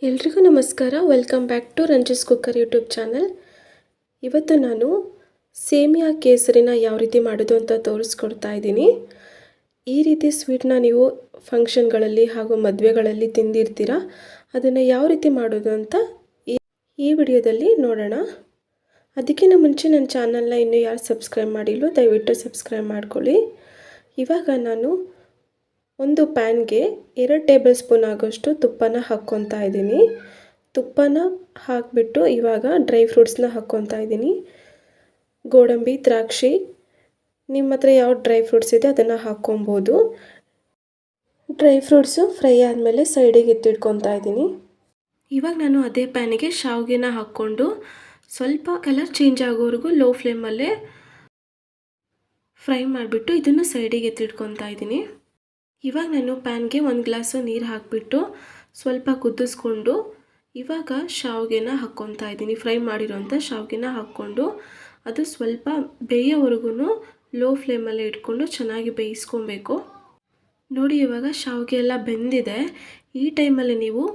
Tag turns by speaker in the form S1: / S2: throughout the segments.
S1: ಎಲ್ರಿಗೂ ನಮಸ್ಕಾರ. Welcome back to Ranji's cooker YouTube channel. ಇವತ್ತು ನಾನು ಸೇಮಿಯಾ ಕೇಸರಿನ ಯಾವ ರೀತಿ ಮಾಡೋದು ಅಂತ ತೋರಿಸ್ಕೊಡ್ತಾ ಇದ್ದೀನಿ. ಈ ರೀತಿ ಸ್ವೀಟ್ನ ನೀವು ಫಂಕ್ಷನ್ಗಳಲ್ಲಿ ಹಾಗೂ ಮದುವೆಗಳಲ್ಲಿ ತಿಂದಿರ್ತೀರ. ಅದನ್ನು ಯಾವ ರೀತಿ ಮಾಡೋದು ಅಂತ ಈ ವಿಡಿಯೋದಲ್ಲಿ ನೋಡೋಣ. ಅದಕ್ಕಿಂತ ಮುಂಚೆ ನನ್ನ ಚಾನಲ್ನ ಇನ್ನೂ ಯಾರು ಸಬ್ಸ್ಕ್ರೈಬ್ ಮಾಡಿಲ್ಲೋ ದಯವಿಟ್ಟು ಸಬ್ಸ್ಕ್ರೈಬ್ ಮಾಡ್ಕೊಳ್ಳಿ. ಇವಾಗ ನಾನು ಒಂದು ಪ್ಯಾನ್ಗೆ 2 ಟೇಬಲ್ ಸ್ಪೂನ್ ಆಗೋಷ್ಟು ತುಪ್ಪನ ಹಾಕ್ಕೊತಾ ಇದ್ದೀನಿ. ತುಪ್ಪನ ಹಾಕಿಬಿಟ್ಟು ಇವಾಗ ಡ್ರೈ ಫ್ರೂಟ್ಸ್ನ ಹಾಕ್ಕೊತಾ ಇದ್ದೀನಿ. ಗೋಡಂಬಿ, ದ್ರಾಕ್ಷಿ, ನಿಮ್ಮ ಹತ್ರ ಯಾವ ಡ್ರೈ ಫ್ರೂಟ್ಸ್ ಇದೆ ಅದನ್ನು ಹಾಕ್ಕೊಬೋದು. ಡ್ರೈ ಫ್ರೂಟ್ಸು ಫ್ರೈ ಆದಮೇಲೆ ಸೈಡಿಗೆ ಎತ್ತಿಟ್ಕೊತಾ ಇದ್ದೀನಿ. ಇವಾಗ ನಾನು ಅದೇ ಪ್ಯಾನಿಗೆ ಶಾವಿಗೆನ ಹಾಕ್ಕೊಂಡು ಸ್ವಲ್ಪ ಕಲರ್ ಚೇಂಜ್ ಆಗೋವರೆಗೂ ಲೋ ಫ್ಲೇಮಲ್ಲೇ ಫ್ರೈ ಮಾಡಿಬಿಟ್ಟು ಇದನ್ನು ಸೈಡಿಗೆ ಎತ್ತಿಟ್ಕೊತಾ ಇದ್ದೀನಿ. ಇವಾಗ ನಾನು ಪ್ಯಾನ್ಗೆ 1 ಗ್ಲಾಸು ನೀರು ಹಾಕಿಬಿಟ್ಟು ಸ್ವಲ್ಪ ಕುದಿಸ್ಕೊಂಡು ಇವಾಗ ಶಾವಿಗೆನ ಹಾಕ್ಕೊತಾ ಇದ್ದೀನಿ. ಫ್ರೈ ಮಾಡಿರೋಂಥ ಶಾವಿಗೆನ ಹಾಕ್ಕೊಂಡು ಅದು ಸ್ವಲ್ಪ ಬೇಯೋವರೆಗೂ ಲೋ ಫ್ಲೇಮಲ್ಲೇ ಇಟ್ಕೊಂಡು ಚೆನ್ನಾಗಿ ಬೇಯಿಸ್ಕೊಬೇಕು. ನೋಡಿ, ಇವಾಗ ಶಾವಿಗೆ ಎಲ್ಲ ಬೆಂದಿದೆ. ಈ ಟೈಮಲ್ಲಿ ನೀವು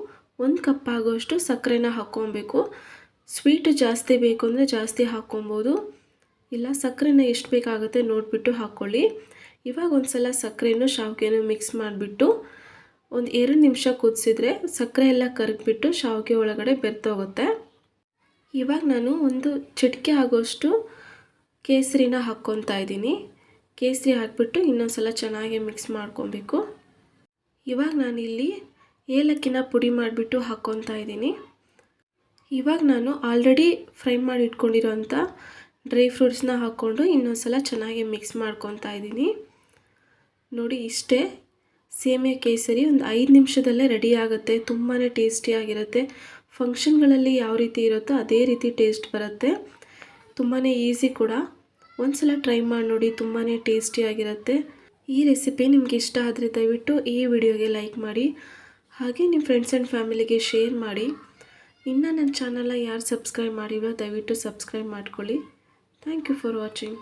S1: 1 ಕಪ್ ಆಗೋಷ್ಟು ಸಕ್ಕರೆನ ಹಾಕ್ಕೊಬೇಕು. ಸ್ವೀಟು ಜಾಸ್ತಿ ಬೇಕು ಅಂದರೆ ಜಾಸ್ತಿ ಹಾಕ್ಕೊಬೋದು, ಇಲ್ಲ ಸಕ್ಕರೆನ ಎಷ್ಟು ಬೇಕಾಗುತ್ತೆ ನೋಡಿಬಿಟ್ಟು ಹಾಕ್ಕೊಳ್ಳಿ. ಇವಾಗ ಒಂದು ಸಲ ಸಕ್ಕರೆನೂ ಶಾವಿಗೆನೂ ಮಿಕ್ಸ್ ಮಾಡಿಬಿಟ್ಟು ಒಂದು 2 ನಿಮಿಷ ಕುದಿಸಿದ್ರೆ ಸಕ್ಕರೆ ಎಲ್ಲ ಕರಗಿಬಿಟ್ಟು ಶಾವಿಗೆ ಒಳಗಡೆ ಬೆರ್ತೋಗುತ್ತೆ. ಇವಾಗ ನಾನು ಒಂದು ಚಿಟಿಕೆ ಆಗೋಷ್ಟು ಕೇಸರಿನ ಹಾಕ್ಕೊತಾ ಇದ್ದೀನಿ. ಕೇಸರಿ ಹಾಕಿಬಿಟ್ಟು ಇನ್ನೊಂದು ಸಲ ಚೆನ್ನಾಗಿ ಮಿಕ್ಸ್ ಮಾಡ್ಕೊಬೇಕು. ಇವಾಗ ನಾನಿಲ್ಲಿ ಏಲಕ್ಕಿನ ಪುಡಿ ಮಾಡಿಬಿಟ್ಟು ಹಾಕ್ಕೊತಾ ಇದ್ದೀನಿ. ಇವಾಗ ನಾನು ಆಲ್ರೆಡಿ ಫ್ರೈ ಮಾಡಿ ಇಟ್ಕೊಂಡಿರೋಂಥ ಡ್ರೈ ಫ್ರೂಟ್ಸ್ನ ಹಾಕ್ಕೊಂಡು ಇನ್ನೊಂದು ಸಲ ಚೆನ್ನಾಗಿ ಮಿಕ್ಸ್ ಮಾಡ್ಕೊತಾ ಇದ್ದೀನಿ. ನೋಡಿ, ಇಷ್ಟೇ ಸೇಮಿಯಾ ಕೇಸರಿ ಒಂದು 5 ನಿಮಿಷದಲ್ಲೇ ರೆಡಿ ಆಗುತ್ತೆ. ತುಂಬಾ ಟೇಸ್ಟಿಯಾಗಿರುತ್ತೆ. ಫಂಕ್ಷನ್ಗಳಲ್ಲಿ ಯಾವ ರೀತಿ ಇರುತ್ತೋ ಅದೇ ರೀತಿ ಟೇಸ್ಟ್ ಬರುತ್ತೆ. ತುಂಬಾ ಈಸಿ ಕೂಡ. ಒಂದು ಸಲ ಟ್ರೈ ಮಾಡಿ ನೋಡಿ, ತುಂಬಾ ಟೇಸ್ಟಿಯಾಗಿರುತ್ತೆ. ಈ ರೆಸಿಪಿ ನಿಮಗೆ ಇಷ್ಟ ಆದರೆ ದಯವಿಟ್ಟು ಈ ವಿಡಿಯೋಗೆ ಲೈಕ್ ಮಾಡಿ, ಹಾಗೆ ನಿಮ್ಮ ಫ್ರೆಂಡ್ಸ್ ಆ್ಯಂಡ್ ಫ್ಯಾಮಿಲಿಗೆ ಶೇರ್ ಮಾಡಿ. ಇನ್ನು ನನ್ನ ಚಾನಲ್ನ ಯಾರು ಸಬ್ಸ್ಕ್ರೈಬ್ ಮಾಡಿರೋ ದಯವಿಟ್ಟು ಸಬ್ಸ್ಕ್ರೈಬ್ ಮಾಡ್ಕೊಳ್ಳಿ. Thank you for watching.